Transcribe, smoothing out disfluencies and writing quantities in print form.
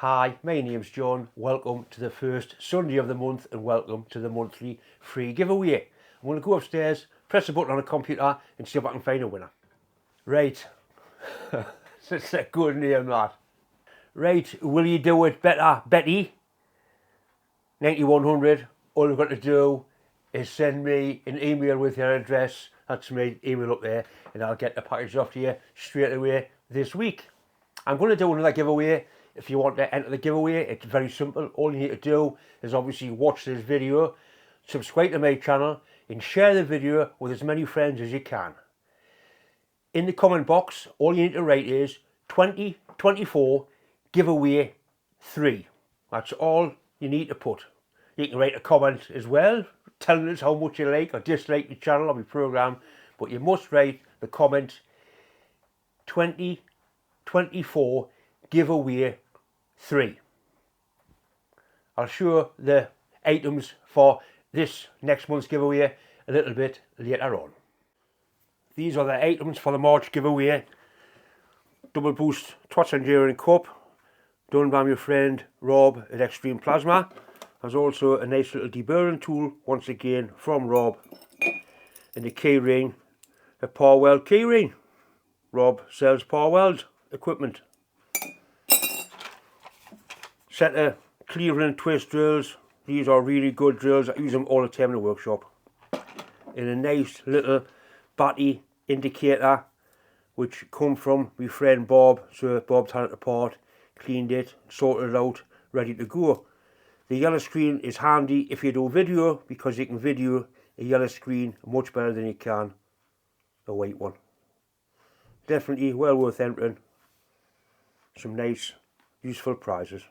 Hi, my name's John. Welcome to the first Sunday of the month and welcome to the monthly free giveaway. I'm going to go upstairs, press a button on the computer and see if I can find a winner. Right, it's a good name that. Right, will you do it better, Betty? 9100. All you've got to do is send me an email with your address. That's my email up there, and I'll get the package off to you straight away this week. I'm going to do another giveaway. If you want to enter the giveaway, it's very simple. All you need to do is obviously watch this video, subscribe to my channel, and share the video with as many friends as you can. In the comment box, all you need to write is 2024 giveaway 3. That's all you need to put. You can write a comment as well, telling us how much you like or dislike the channel or my programme, but you must write the comment 2024 giveaway 3. I'll show the items for this next month's giveaway a little bit later on. These are the items for the March giveaway. Doubleboost Twats Enduring Cup, done by my friend Rob at Extreme Plasma. There's also a nice little deburring tool, once again from Rob, and a key ring, a power weld key ring. Rob sells power weld equipment. Set of cleaver and twist drills. These are really good drills. I use them all the time in the workshop. And a nice little battery indicator, which come from my friend Bob. So Bob's had it apart, cleaned it, sorted it out, ready to go. The yellow screen is handy if you do video, because you can video a yellow screen much better than you can a white one. Definitely well worth entering. Some nice, useful prizes.